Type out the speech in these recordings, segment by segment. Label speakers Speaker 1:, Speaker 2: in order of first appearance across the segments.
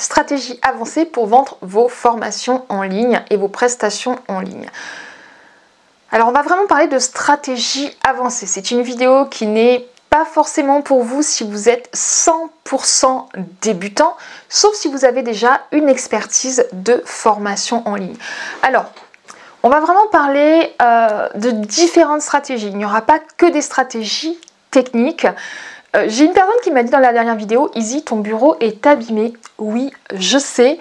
Speaker 1: stratégie avancée pour vendre vos formations en ligne et vos prestations en ligne. Alors on va vraiment parler de stratégie avancée. C'est une vidéo qui n'est pas forcément pour vous si vous êtes 100% débutant, sauf si vous avez déjà une expertise de formation en ligne. Alors, on va vraiment parler de différentes stratégies. Il n'y aura pas que des stratégies techniques. J'ai une personne qui m'a dit dans la dernière vidéo, Izzy, ton bureau est abîmé. Oui, je sais.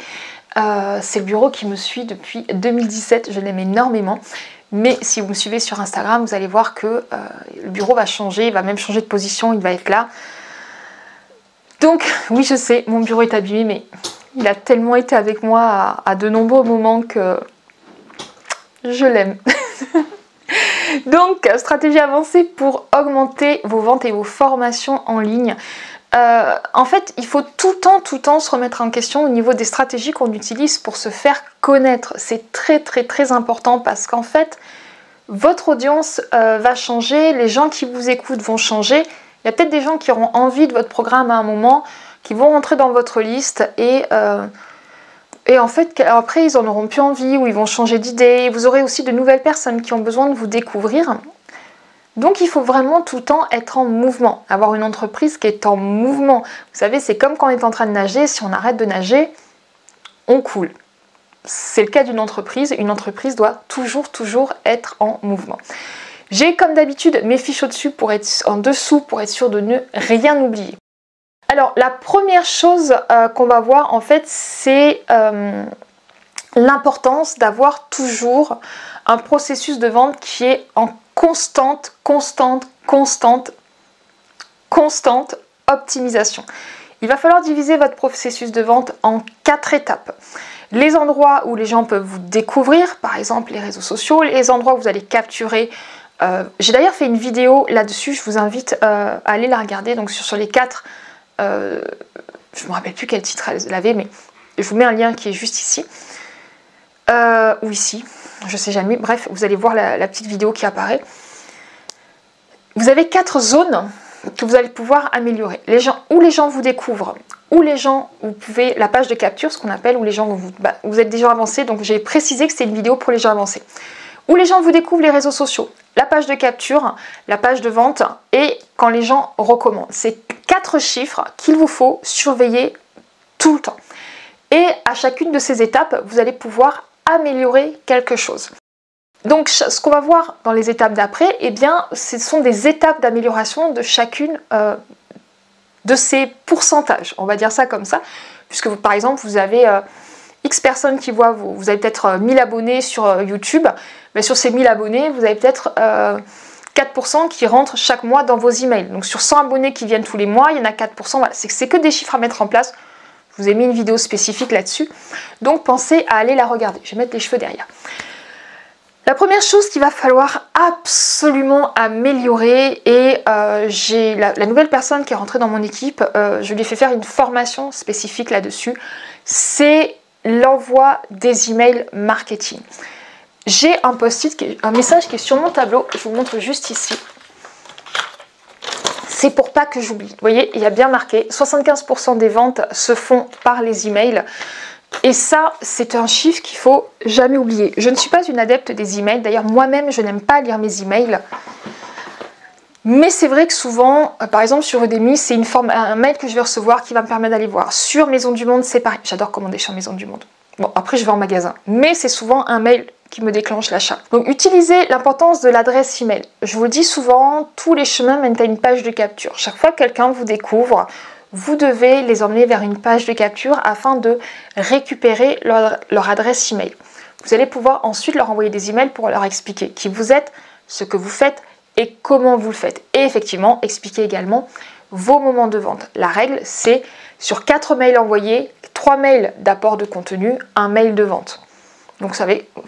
Speaker 1: C'est le bureau qui me suit depuis 2017. Je l'aime énormément. Mais si vous me suivez sur Instagram, vous allez voir que le bureau va changer. Il va même changer de position. Il va être là. Donc, oui, je sais, mon bureau est abîmé. Mais il a tellement été avec moi à de nombreux moments que je l'aime. Donc, stratégie avancée pour augmenter vos ventes et vos formations en ligne. En fait, il faut tout le temps se remettre en question au niveau des stratégies qu'on utilise pour se faire connaître. C'est très important parce qu'en fait, votre audience va changer, les gens qui vous écoutent vont changer. Il y a peut-être des gens qui auront envie de votre programme à un moment, qui vont rentrer dans votre liste et en fait, après, ils en auront plus envie ou ils vont changer d'idée. Vous aurez aussi de nouvelles personnes qui ont besoin de vous découvrir. Donc, il faut vraiment tout le temps être en mouvement. Avoir une entreprise qui est en mouvement. Vous savez, c'est comme quand on est en train de nager. Si on arrête de nager, on coule. C'est le cas d'une entreprise. Une entreprise doit toujours être en mouvement. J'ai, comme d'habitude, mes fiches en dessous pour être sûr de ne rien oublier. Alors, la première chose qu'on va voir, en fait, c'est l'importance d'avoir toujours un processus de vente qui est en constante optimisation. Il va falloir diviser votre processus de vente en 4 étapes. Les endroits où les gens peuvent vous découvrir, par exemple les réseaux sociaux, les endroits où vous allez capturer. J'ai d'ailleurs fait une vidéo là-dessus, je vous invite à aller la regarder, donc sur les 4. Je ne me rappelle plus quel titre elle avait, mais je vous mets un lien qui est juste ici. Ou ici, je ne sais jamais. Bref, vous allez voir la petite vidéo qui apparaît. Vous avez 4 zones que vous allez pouvoir améliorer. Les gens vous découvrent, où les gens, vous pouvez, la page de capture, ce qu'on appelle, où les gens vous êtes des gens avancés, donc j'ai précisé que c'était une vidéo pour les gens avancés. Où les gens vous découvrent les réseaux sociaux, la page de capture, la page de vente et quand les gens recommandent. C'est 4 chiffres qu'il vous faut surveiller tout le temps. Et à chacune de ces étapes, vous allez pouvoir améliorer quelque chose. Donc ce qu'on va voir dans les étapes d'après, eh bien, ce sont des étapes d'amélioration de chacune de ces pourcentages. On va dire ça comme ça, puisque par exemple, vous avez X personnes qui voient, vous avez peut-être 1000 abonnés sur YouTube, mais sur ces 1000 abonnés, vous avez peut-être 4% qui rentrent chaque mois dans vos emails. Donc sur 100 abonnés qui viennent tous les mois, il y en a 4%. Voilà, c'est que des chiffres à mettre en place. Je vous ai mis une vidéo spécifique là-dessus. Donc pensez à aller la regarder. Je vais mettre les cheveux derrière. La première chose qu'il va falloir absolument améliorer, et j'ai la nouvelle personne qui est rentrée dans mon équipe, je lui ai fait faire une formation spécifique là-dessus, c'est l'envoi des emails marketing. J'ai un post-it, un message qui est sur mon tableau, je vous montre juste ici. C'est pour pas que j'oublie. Vous voyez, il y a bien marqué 75% des ventes se font par les emails. Et ça, c'est un chiffre qu'il faut jamais oublier. Je ne suis pas une adepte des emails. D'ailleurs, moi-même, je n'aime pas lire mes emails. Mais c'est vrai que souvent, par exemple sur Udemy, c'est un mail que je vais recevoir qui va me permettre d'aller voir. Sur Maison du Monde, c'est pareil. J'adore commander sur Maison du Monde. Bon, après, je vais en magasin. Mais c'est souvent un mail qui me déclenche l'achat. Donc, utilisez l'importance de l'adresse email. Je vous le dis souvent, tous les chemins mènent à une page de capture. Chaque fois que quelqu'un vous découvre, vous devez les emmener vers une page de capture afin de récupérer leur adresse email. Vous allez pouvoir ensuite leur envoyer des emails pour leur expliquer qui vous êtes, ce que vous faites et comment vous le faites. Et effectivement, expliquer également vos moments de vente. La règle, c'est sur 4 mails envoyés, 3 mails d'apport de contenu, 1 mail de vente. Donc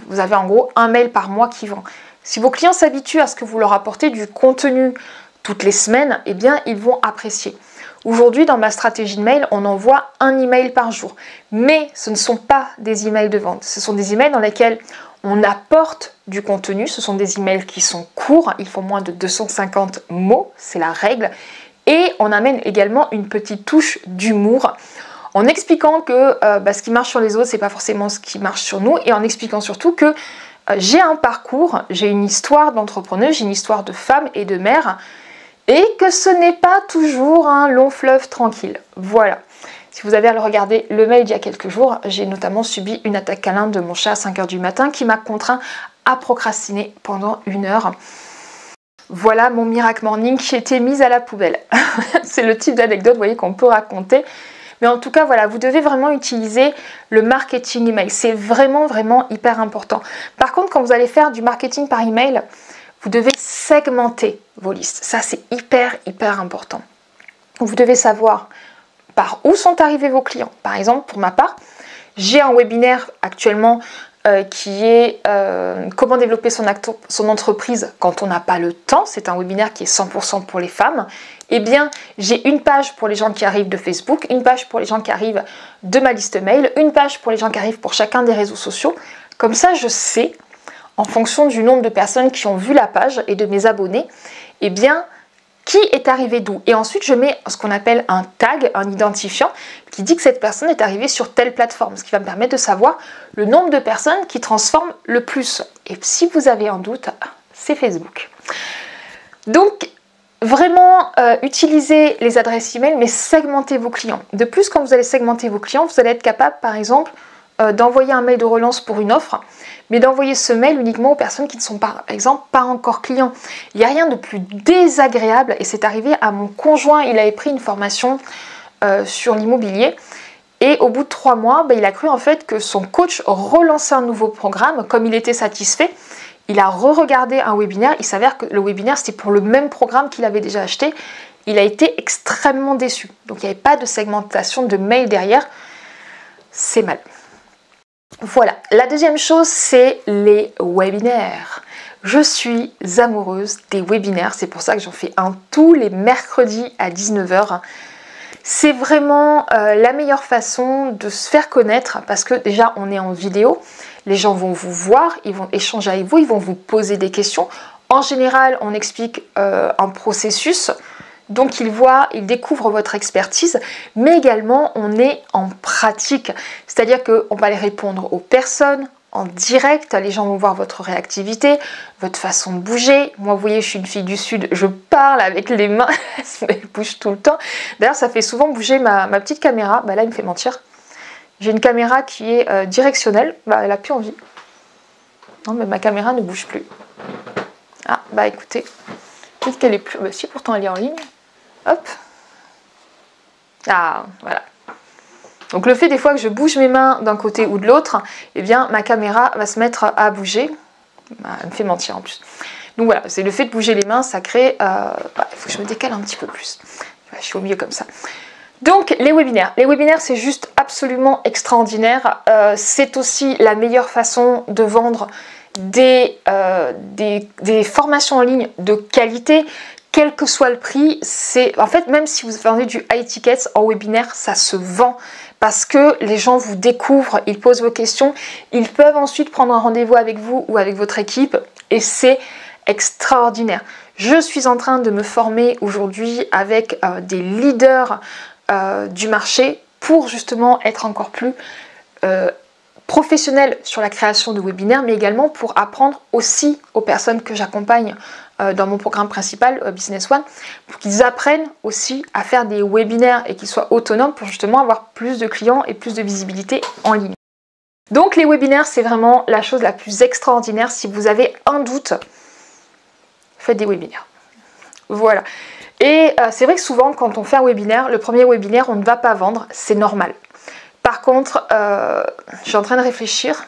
Speaker 1: vous avez en gros 1 mail par mois qui vend. Si vos clients s'habituent à ce que vous leur apportez du contenu toutes les semaines, eh bien ils vont apprécier. Aujourd'hui, dans ma stratégie de mail, on envoie 1 email par jour. Mais ce ne sont pas des emails de vente. Ce sont des emails dans lesquels on apporte du contenu. Ce sont des emails qui sont courts. Ils font moins de 250 mots. C'est la règle. Et on amène également une petite touche d'humour en expliquant que ce qui marche sur les autres, c'est pas forcément ce qui marche sur nous, et en expliquant surtout que j'ai un parcours, j'ai une histoire d'entrepreneuse, j'ai une histoire de femme et de mère, et que ce n'est pas toujours un long fleuve tranquille. Voilà. Si vous avez regardé le mail d'il y a quelques jours, j'ai notamment subi une attaque câlin de mon chat à 5 h du matin qui m'a contraint à procrastiner pendant 1 heure. Voilà mon miracle morning qui était mise à la poubelle. C'est le type d'anecdote, vous voyez, qu'on peut raconter. Mais en tout cas, voilà, vous devez vraiment utiliser le marketing email. C'est vraiment, vraiment hyper important. Par contre, quand vous allez faire du marketing par email, vous devez segmenter vos listes. Ça, c'est hyper, hyper important. Vous devez savoir par où sont arrivés vos clients. Par exemple, pour ma part, j'ai un webinaire actuellement qui est comment développer son entreprise quand on n'a pas le temps. C'est un webinaire qui est 100% pour les femmes. Eh bien, j'ai une page pour les gens qui arrivent de Facebook, une page pour les gens qui arrivent de ma liste mail, une page pour les gens qui arrivent pour chacun des réseaux sociaux. Comme ça, je sais, en fonction du nombre de personnes qui ont vu la page et de mes abonnés, eh bien, qui est arrivé d'où. Et ensuite, je mets ce qu'on appelle un tag, un identifiant, qui dit que cette personne est arrivée sur telle plateforme, ce qui va me permettre de savoir le nombre de personnes qui transforment le plus. Et si vous avez un doute, c'est Facebook. Donc, vraiment, utilisez les adresses email, mais segmentez vos clients. De plus, quand vous allez segmenter vos clients, vous allez être capable, par exemple, d'envoyer un mail de relance pour une offre, mais d'envoyer ce mail uniquement aux personnes qui ne sont pas, par exemple, pas encore clients. Il n'y a rien de plus désagréable, et c'est arrivé à mon conjoint, il avait pris une formation sur l'immobilier, et au bout de 3 mois, il a cru en fait que son coach relançait un nouveau programme. Comme il était satisfait, il a re-regardé un webinaire, il s'avère que le webinaire c'était pour le même programme qu'il avait déjà acheté. Il a été extrêmement déçu, donc il n'y avait pas de segmentation de mail derrière, c'est mal. Voilà, la deuxième chose, c'est les webinaires. Je suis amoureuse des webinaires, c'est pour ça que j'en fais un tous les mercredis à 19 h. C'est vraiment la meilleure façon de se faire connaître parce que déjà on est en vidéo, les gens vont vous voir, ils vont échanger avec vous, ils vont vous poser des questions. En général, on explique un processus. Donc ils voient, ils découvrent votre expertise, mais également on est en pratique. C'est-à-dire qu'on va aller répondre aux personnes en direct, les gens vont voir votre réactivité, votre façon de bouger. Moi, vous voyez, je suis une fille du Sud, je parle avec les mains, elles bougent tout le temps. D'ailleurs, ça fait souvent bouger ma petite caméra. Là, il me fait mentir. J'ai une caméra qui est directionnelle, elle n'a plus envie. Non, mais ma caméra ne bouge plus. Ah, écoutez, peut-être qu'elle est plus... si, pourtant elle est en ligne. Hop. Ah, voilà. Donc le fait des fois que je bouge mes mains d'un côté ou de l'autre, eh bien ma caméra va se mettre à bouger. Elle me fait mentir en plus. Donc voilà, c'est le fait de bouger les mains, ça crée... il faut que je me décale un petit peu plus. Je suis au milieu comme ça. Donc les webinaires. Les webinaires, c'est juste absolument extraordinaire. C'est aussi la meilleure façon de vendre des formations en ligne de qualité. Quel que soit le prix, en fait, même si vous vendez du high tickets en webinaire, ça se vend parce que les gens vous découvrent, ils posent vos questions, ils peuvent ensuite prendre un rendez-vous avec vous ou avec votre équipe et c'est extraordinaire. Je suis en train de me former aujourd'hui avec des leaders du marché pour justement être encore plus professionnel sur la création de webinaires, mais également pour apprendre aussi aux personnes que j'accompagne dans mon programme principal Business One, pour qu'ils apprennent aussi à faire des webinaires et qu'ils soient autonomes pour justement avoir plus de clients et plus de visibilité en ligne. Donc les webinaires, c'est vraiment la chose la plus extraordinaire. Si vous avez un doute, faites des webinaires. Voilà. Et c'est vrai que souvent quand on fait un webinaire, le premier webinaire, on ne va pas vendre, c'est normal. Par contre, je suis en train de réfléchir.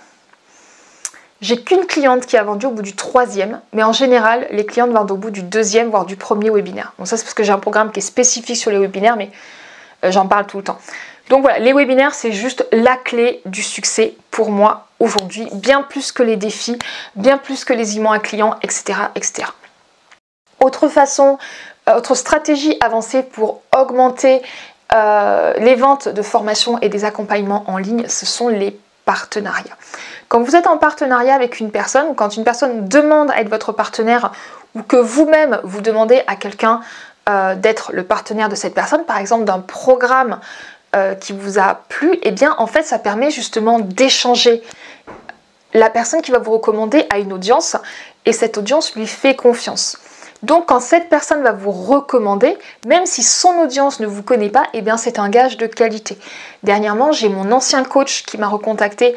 Speaker 1: J'ai qu'une cliente qui a vendu au bout du 3e, mais en général, les clientes vendent au bout du 2e, voire du 1er webinaire. Donc ça, c'est parce que j'ai un programme qui est spécifique sur les webinaires, mais j'en parle tout le temps. Donc voilà, les webinaires, c'est juste la clé du succès pour moi aujourd'hui, bien plus que les défis, bien plus que les emails à clients, etc., etc. Autre stratégie avancée pour augmenter les ventes de formation et des accompagnements en ligne, ce sont les partenariats. Quand vous êtes en partenariat avec une personne, ou quand une personne demande à être votre partenaire, ou que vous-même vous demandez à quelqu'un d'être le partenaire de cette personne, par exemple d'un programme qui vous a plu, et bien en fait ça permet justement d'échanger. La personne qui va vous recommander à une audience et cette audience lui fait confiance. Donc quand cette personne va vous recommander, même si son audience ne vous connaît pas, eh bien c'est un gage de qualité. Dernièrement, j'ai mon ancien coach qui m'a recontacté,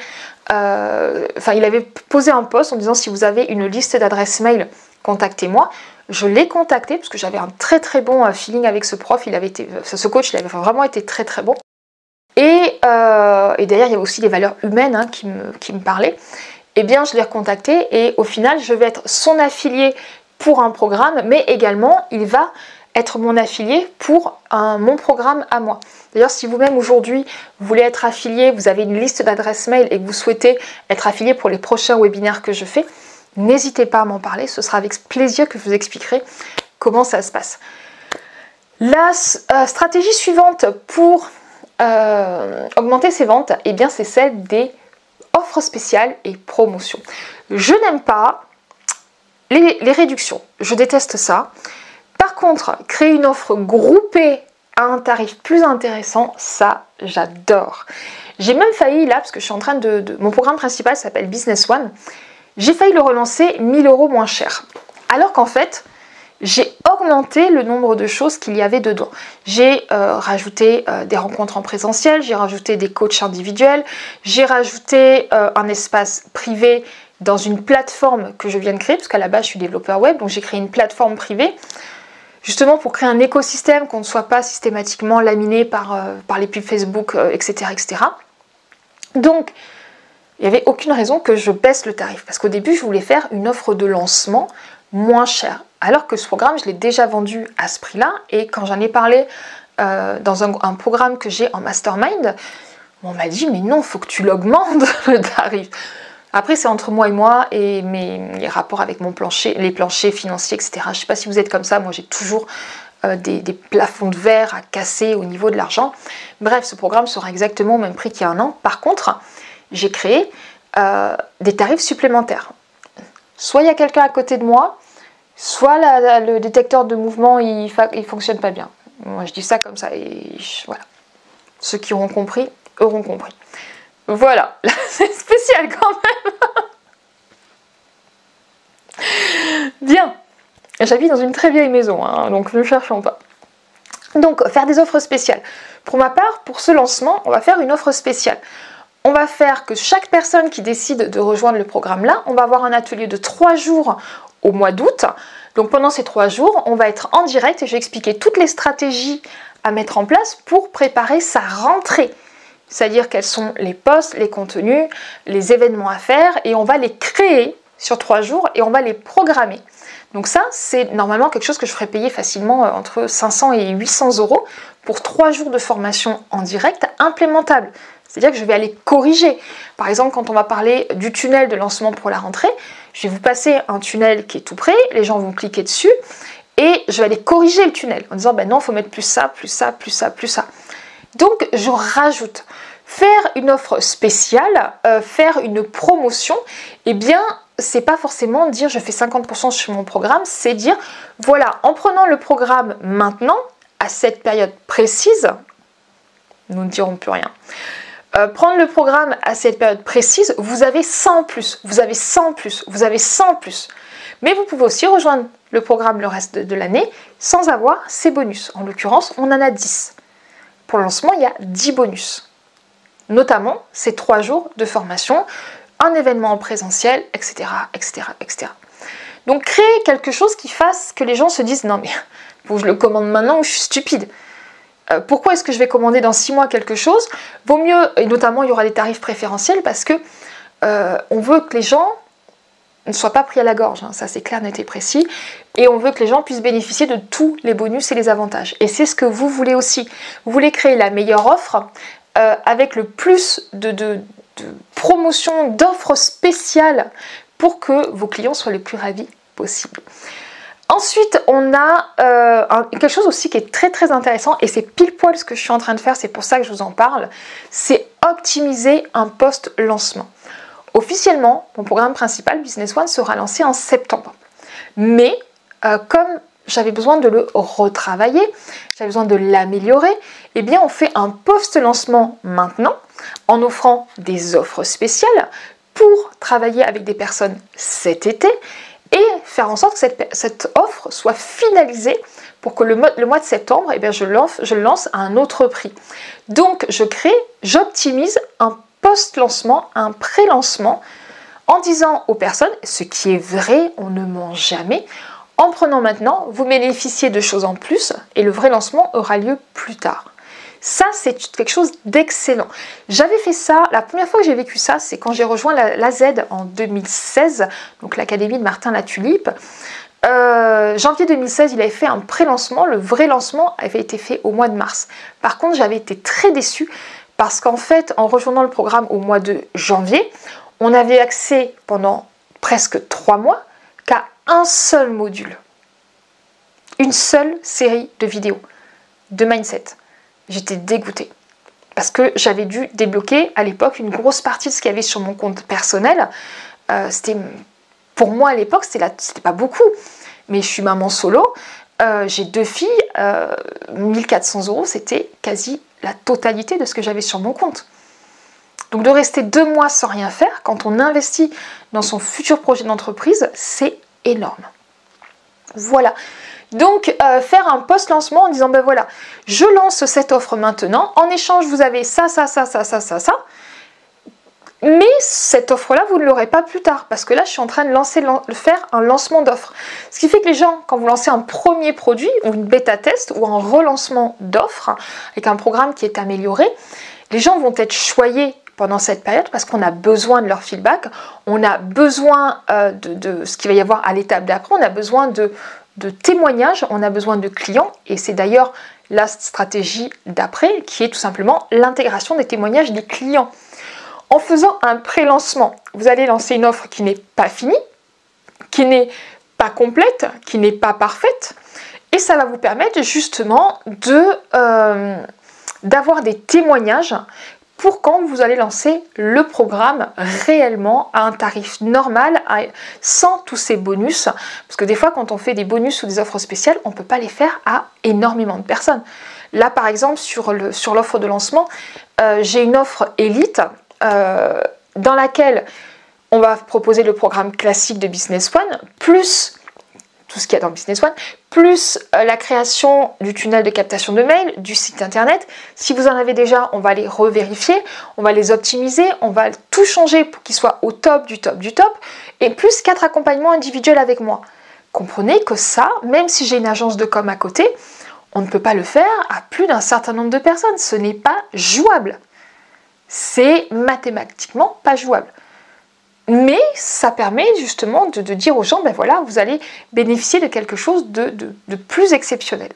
Speaker 1: il avait posé un post en disant si vous avez une liste d'adresses mail, contactez-moi. Je l'ai contacté parce que j'avais un très très bon feeling avec ce prof, ce coach, il avait vraiment été très très bon. Et derrière, il y a aussi les valeurs humaines qui me parlaient. Eh bien, je l'ai recontacté et au final, je vais être son affilié pour un programme, mais également, il va être mon affilié pour mon programme à moi. D'ailleurs, si vous-même aujourd'hui, vous voulez être affilié, vous avez une liste d'adresses mail et que vous souhaitez être affilié pour les prochains webinaires que je fais, n'hésitez pas à m'en parler. Ce sera avec plaisir que je vous expliquerai comment ça se passe. La stratégie suivante pour augmenter ses ventes, eh bien c'est celle des offres spéciales et promotions. Je n'aime pas les réductions, je déteste ça. Par contre, créer une offre groupée à un tarif plus intéressant, ça j'adore. J'ai même failli là, parce que je suis en train mon programme principal s'appelle Business One, j'ai failli le relancer 1000 € moins cher. Alors qu'en fait, j'ai augmenté le nombre de choses qu'il y avait dedans. J'ai rajouté des rencontres en présentiel, j'ai rajouté des coachs individuels, j'ai rajouté un espace privé dans une plateforme que je viens de créer, parce qu'à la base je suis développeur web, donc j'ai créé une plateforme privée, justement pour créer un écosystème, qu'on ne soit pas systématiquement laminé par les pubs Facebook, etc., etc. Donc, il n'y avait aucune raison que je baisse le tarif, parce qu'au début je voulais faire une offre de lancement moins chère. Alors que ce programme, je l'ai déjà vendu à ce prix-là. Et quand j'en ai parlé dans un programme que j'ai en mastermind, on m'a dit, mais non, il faut que tu l'augmentes le tarif. Après, c'est entre moi et moi et les rapports avec les planchers financiers, etc. Je ne sais pas si vous êtes comme ça. Moi, j'ai toujours des plafonds de verre à casser au niveau de l'argent. Bref, ce programme sera exactement au même prix qu'il y a un an. Par contre, j'ai créé des tarifs supplémentaires. Soit il y a quelqu'un à côté de moi, soit le détecteur de mouvement il fonctionne pas bien. Moi je dis ça comme ça et voilà. Ceux qui auront compris, auront compris. Voilà, là c'est spécial quand même. Bien, j'habite dans une très vieille maison, donc ne cherchons pas. Donc faire des offres spéciales. Pour ma part, pour ce lancement, on va faire une offre spéciale. On va faire que chaque personne qui décide de rejoindre le programme là, on va avoir un atelier de 3 jours au mois d'août. Donc pendant ces 3 jours, on va être en direct et je vais expliquer toutes les stratégies à mettre en place pour préparer sa rentrée. C'est-à-dire quels sont les posts, les contenus, les événements à faire et on va les créer sur 3 jours et on va les programmer. Donc ça, c'est normalement quelque chose que je ferais payer facilement entre 500 et 800 € pour 3 jours de formation en direct implémentable. C'est-à-dire que je vais aller corriger. Par exemple, quand on va parler du tunnel de lancement pour la rentrée, je vais vous passer un tunnel qui est tout prêt, les gens vont cliquer dessus et je vais aller corriger le tunnel en disant ben non, il faut mettre plus ça, plus ça, plus ça, plus ça. Donc je rajoute. Faire une offre spéciale, faire une promotion, eh bien, c'est pas forcément dire je fais 50% sur mon programme, c'est dire voilà, en prenant le programme maintenant, à cette période précise, nous ne dirons plus rien. Prendre le programme à cette période précise, vous avez 100 en plus, vous avez 100 en plus, vous avez 100 en plus. Mais vous pouvez aussi rejoindre le programme le reste de l'année sans avoir ces bonus. En l'occurrence, on en a 10. Pour le lancement, il y a 10 bonus. Notamment ces 3 jours de formation, un événement en présentiel, etc., etc., etc. Donc créer quelque chose qui fasse que les gens se disent « Non mais, faut que je le commande maintenant ou je suis stupide ». Pourquoi est-ce que je vais commander dans 6 mois quelque chose? Vaut mieux, et notamment il y aura des tarifs préférentiels parce que on veut que les gens ne soient pas pris à la gorge, ça c'est clair, net et précis, et on veut que les gens puissent bénéficier de tous les bonus et les avantages. Et c'est ce que vous voulez aussi. Vous voulez créer la meilleure offre avec le plus de promotion, d'offres spéciales pour que vos clients soient les plus ravis possible. Ensuite, on a quelque chose aussi qui est très très intéressant et c'est pile poil ce que je suis en train de faire, c'est pour ça que je vous en parle, c'est optimiser un post-lancement. Officiellement, mon programme principal Business One sera lancé en septembre. Mais comme j'avais besoin de le retravailler, j'avais besoin de l'améliorer, eh bien on fait un post-lancement maintenant en offrant des offres spéciales pour travailler avec des personnes cet été et faire en sorte que cette offre soit finalisée pour que le mois de septembre, eh bien, je le lance à un autre prix. Donc j'optimise un post-lancement, un pré-lancement en disant aux personnes, ce qui est vrai, on ne ment jamais, en prenant maintenant, vous bénéficiez de choses en plus et le vrai lancement aura lieu plus tard. Ça, c'est quelque chose d'excellent. J'avais fait ça, la première fois que j'ai vécu ça, c'est quand j'ai rejoint l'AZ en 2016, donc l'Académie de Martin Latulipe. Janvier 2016, il avait fait un pré-lancement, le vrai lancement avait été fait au mois de mars. Par contre, j'avais été très déçue parce qu'en fait, en rejoignant le programme au mois de janvier, on avait accès pendant presque 3 mois qu'à un seul module, une seule série de vidéos de mindset. J'étais dégoûtée parce que j'avais dû débloquer à l'époque une grosse partie de ce qu'il y avait sur mon compte personnel. Pour moi à l'époque, c'était pas beaucoup, mais je suis maman solo, j'ai 2 filles, 1400 €, c'était quasi la totalité de ce que j'avais sur mon compte. Donc de rester 2 mois sans rien faire, quand on investit dans son futur projet d'entreprise, c'est énorme. Voilà. Donc faire un post-lancement en disant ben voilà, je lance cette offre maintenant, en échange vous avez ça, mais cette offre-là, vous ne l'aurez pas plus tard, parce que là, je suis en train de faire un lancement d'offre. Ce qui fait que les gens, quand vous lancez un premier produit, ou une bêta-test, ou un relancement d'offre, avec un programme qui est amélioré, les gens vont être choyés pendant cette période, parce qu'on a besoin de leur feedback, on a besoin de ce qu'il va y avoir à l'étape d'après, on a besoin de témoignages, on a besoin de clients, et c'est d'ailleurs la stratégie d'après, qui est tout simplement l'intégration des témoignages des clients. En faisant un pré-lancement, vous allez lancer une offre qui n'est pas finie, qui n'est pas complète, qui n'est pas parfaite, et ça va vous permettre justement d'avoir des témoignages pour quand vous allez lancer le programme réellement à un tarif normal, sans tous ces bonus, parce que des fois quand on fait des bonus ou des offres spéciales, on ne peut pas les faire à énormément de personnes. Là par exemple sur l'offre de lancement, j'ai une offre élite, dans laquelle on va proposer le programme classique de Business One, plus tout ce qu'il y a dans Business One, plus la création du tunnel de captation de mail, du site internet. Si vous en avez déjà, on va les revérifier, on va les optimiser, on va tout changer pour qu'ils soient au top du top du top, et plus 4 accompagnements individuels avec moi. Comprenez que ça, même si j'ai une agence de com à côté, on ne peut pas le faire à plus d'un certain nombre de personnes. Ce n'est pas jouable. C'est mathématiquement pas jouable. Mais ça permet justement de dire aux gens, ben voilà, vous allez bénéficier de quelque chose de plus exceptionnel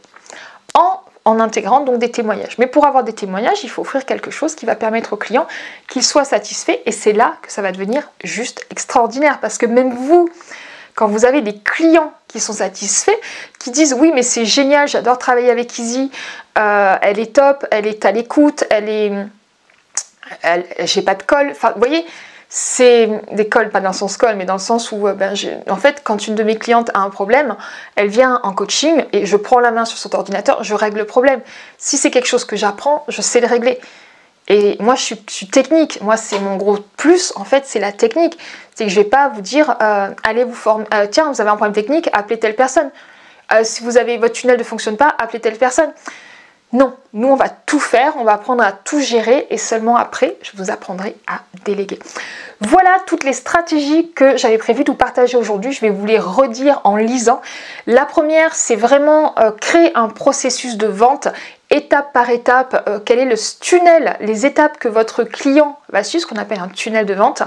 Speaker 1: en intégrant donc des témoignages. Mais pour avoir des témoignages, il faut offrir quelque chose qui va permettre au client qu'il soit satisfait, et c'est là que ça va devenir juste extraordinaire, parce que même vous, quand vous avez des clients qui sont satisfaits, qui disent oui mais c'est génial, j'adore travailler avec Izzy, elle est top, elle est à l'écoute, j'ai pas de colle, enfin vous voyez, c'est des colles, pas dans le sens colle, mais dans le sens où en fait quand une de mes clientes a un problème, elle vient en coaching et je prends la main sur son ordinateur, je règle le problème. Si c'est quelque chose que j'apprends, je sais le régler. Et moi je suis technique, moi c'est mon gros plus en fait, c'est la technique. C'est que je vais pas vous dire allez vous former, tiens vous avez un problème technique, appelez telle personne. Si votre tunnel ne fonctionne pas, appelez telle personne. Non, nous on va tout faire, on va apprendre à tout gérer, et seulement après je vous apprendrai à déléguer. Voilà toutes les stratégies que j'avais prévu de vous partager aujourd'hui. Je vais vous les redire en lisant. La première, c'est vraiment créer un processus de vente étape par étape. Quel est le tunnel, les étapes que votre client va suivre, ce qu'on appelle un tunnel de vente.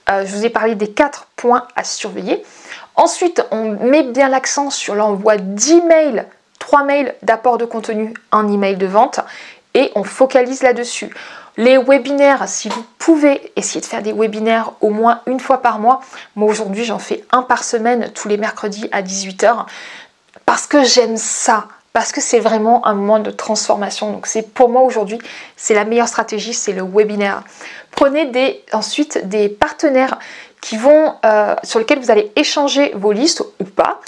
Speaker 1: Je vous ai parlé des 4 points à surveiller. Ensuite, on met bien l'accent sur l'envoi d'emails, 3 mails d'apport de contenu, un email de vente, et on focalise là-dessus. Les webinaires, si vous pouvez essayer de faire des webinaires au moins une fois par mois. Moi aujourd'hui j'en fais un par semaine, tous les mercredis à 18 h, parce que j'aime ça, parce que c'est vraiment un moment de transformation. Donc c'est pour moi aujourd'hui, c'est la meilleure stratégie, c'est le webinaire. Prenez ensuite des partenaires qui vont, sur lesquels vous allez échanger vos listes ou pas,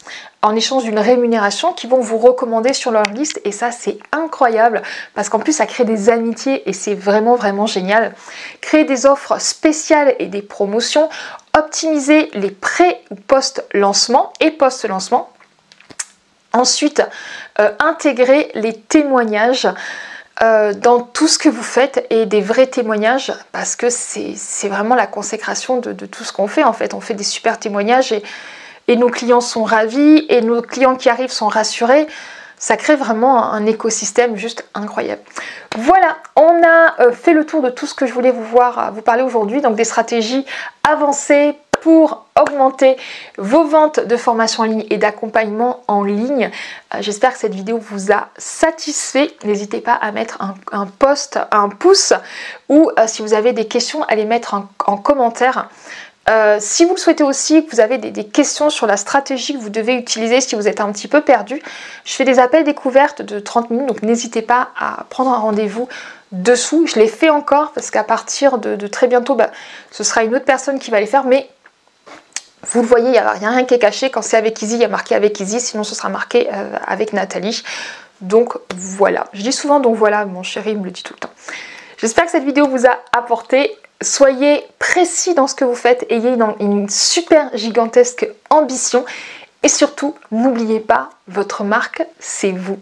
Speaker 1: en échange d'une rémunération qui vont vous recommander sur leur liste et ça c'est incroyable parce qu'en plus ça crée des amitiés et c'est vraiment génial. Créer des offres spéciales et des promotions, optimiser les pré ou post-lancement et post-lancement. Ensuite, intégrer les témoignages dans tout ce que vous faites et des vrais témoignages parce que c'est vraiment la consécration de tout ce qu'on fait en fait. On fait des super témoignages et nos clients sont ravis et nos clients qui arrivent sont rassurés. Ça crée vraiment un écosystème juste incroyable. Voilà, on a fait le tour de tout ce que je voulais vous parler aujourd'hui. Donc des stratégies avancées pour augmenter vos ventes de formation en ligne et d'accompagnement en ligne. J'espère que cette vidéo vous a satisfait. N'hésitez pas à mettre un pouce ou si vous avez des questions, à les mettre en commentaire. Si vous le souhaitez aussi, que vous avez des questions sur la stratégie que vous devez utiliser si vous êtes un petit peu perdu, je fais des appels découvertes de 30 minutes, donc n'hésitez pas à prendre un rendez-vous dessous. Je les fais encore parce qu'à partir de très bientôt, ce sera une autre personne qui va les faire, mais vous le voyez, il n'y a rien qui est caché. Quand c'est avec Easy, il y a marqué avec Easy, sinon ce sera marqué avec Nathalie. Donc voilà, je dis souvent donc voilà, mon chéri me le dit tout le temps. J'espère que cette vidéo vous a apporté. Soyez précis dans ce que vous faites, ayez une super gigantesque ambition et surtout, n'oubliez pas, votre marque, c'est vous.